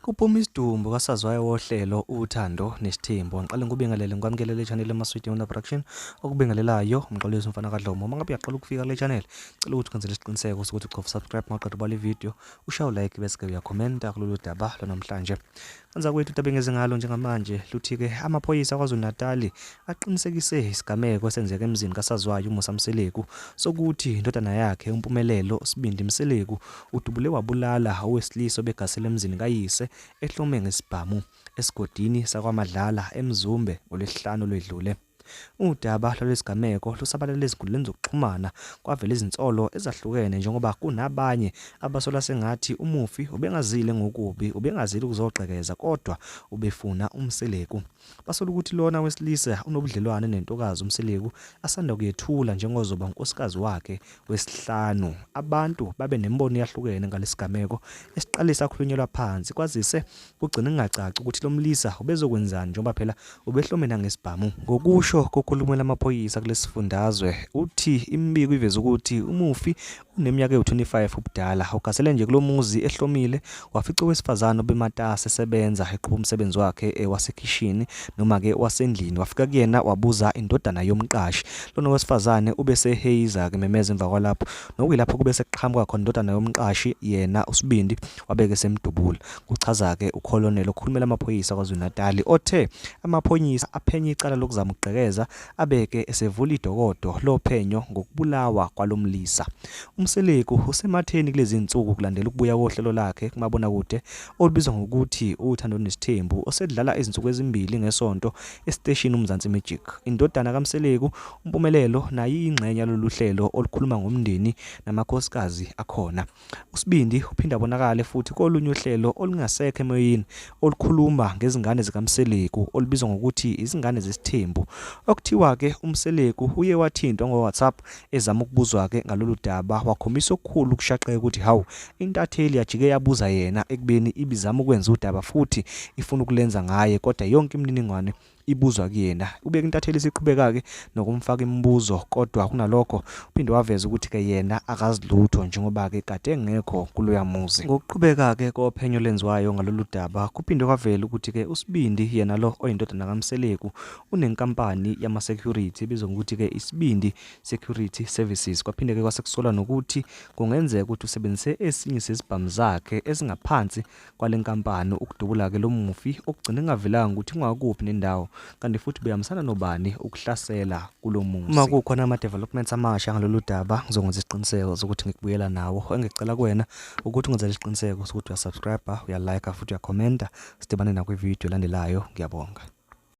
Kuphuma isidumbu kasaziwayo wohlelo uthando nesithembu. Ngiqale ngikubingelele ngikwamukele le channel eMaswidi Yona Production. Okubingelelayo umxolisi umfana kaDlomo. Uma ngabe uyaqala ukufika le channel, cela ukuthi kwenzele isiqiniseko sokuthi uqofa subscribe maqedwe bale video, ushaye like bese ke uyakhomenta kulolu daba lwanamhlanje. Kanza kwethu utabenge ngalo njengamanje luthi ke amaphoyisa kwaZulu-Natal aqinisekise isigameko esenzeka emzini kasaziwayo uMusa Mseleku sokuthi indodana yakhe uMpumelelo Sibindi Mseleku udubule wabulala owesilisa obegasele emzini kayise ehlome ngesibhamu esigodini sakwaMadlala eMzumbe ngolwesihlanu lwedlule. Udaba lwesigameko lusabalala ezinkundleni zokuxhumana kwavela izinsolo ezahlukene njengoba kunabanye abasola sengathi umufi ubengazile ngokubi ubengazile ukuzogqekeza kodwa ubefuna uMseleku. Basola ukuthi lona wesilisa unobudlelwane nentokazi uMseleku asanda kuyethula njengozoba unkosikazi wakhe wesihlanu. Abantu babe nembono yahlukene ngalesigameko esiqalisa khulunyelwa phansi kwazise kugcina kungacaci ukuthi lo mlisa ubezokwenzani njengoba phela ubehlomena ngesibhamu. Ngokusho kokhulumela amaphoyisa kulesifundazwe uthi imbiko iveza ukuthi umufi uneminyaka ewu25 ubudala ogasele nje kulomuzi ehlomile wafica owesifazana obematasa esebenza eqhubha umsebenzi wakhe wasekhishini noma ke wasendlini wafika kuyena wabuza indodana yomqashi. Lona wesifazane ubese heyiza ke memeza emva kwalapho nokuyilapho kube sekuqhamuka khona indodana yomqashi yena uSibindi wabeke semdubula. Kuchaza ke ukolonel okhulumela amaphoyisa kwaZulu-Natal othe amaphoyisa aphenye icala lokuzama ukugqekeza abeke esevula idokodo lophenyo ngokubulawa kwalomlisa. uMseleku usematheni kulezi insuku kulandela ukubuya kohlelo lakhe kumabona kude olubizwa ngokuthi uthando nesithembu osedlala izinsuku ezimbili ngesonto estation uMzansi Magic. Indodana kaMseleku uMpumelelo nayi ingxenye yalolu hlelo olukhuluma ngomndeni namakhosikazi akhona. uSibindi uphinda abonakala futhi kolunye uhlelo olungasekho emoyeni olukhuluma ngezingane zikaMseleku olubizwa ngokuthi izingane zesithembu. Okuthiwa ke uMseleku uye wathintwa ngoWhatsApp ezama ukubuzwa ke ngalolu daba wakhombisa okukhulu ukushaqeka ukuthi hawu intatheli yajike yabuza yena ekubeni ibizama ukwenza udaba futhi ifuna ukulenza ngaye kodwa yonke imininingwane ibuzwa kuyena. Ubeka intatheli siqhubeka ke nokumfaka imibuzo kodwa kunalokho uphinde waveza ukuthi ke yena akazilutho njengoba ke kade engekho kuloya muzi. Ngokuqhubeka ke kophenyo lenziwayo ngalolu daba kuphinde kwavela ukuthi ke uSibindi yena lo oyindodana kaMseleku unenkampani yama security ebizwa ngokuthi ke iSibindi Security Services. Kwaphinde ke kwasekusola nokuthi kungenzeka ukuthi usebenzise esinye sezibhamu zakhe ezingaphansi kwalenkampani ukudubula ke lo mufi okugcina engavelanga ukuthi ungakuphi nendawo kanti futhi behambisana nobani ukuhlasela kulomuzi. Uma kukhona ama developments amasha ngalolu daba ngizokwenza isiqiniseko sokuthi ngikubuyela nawo. Engicela kuwena ukuthi ungenze isiqiniseko sokuthi uyasubscribe, uyalike futhi uyakhomenta sidibane na kwi video landelayo. Ngiyabonga.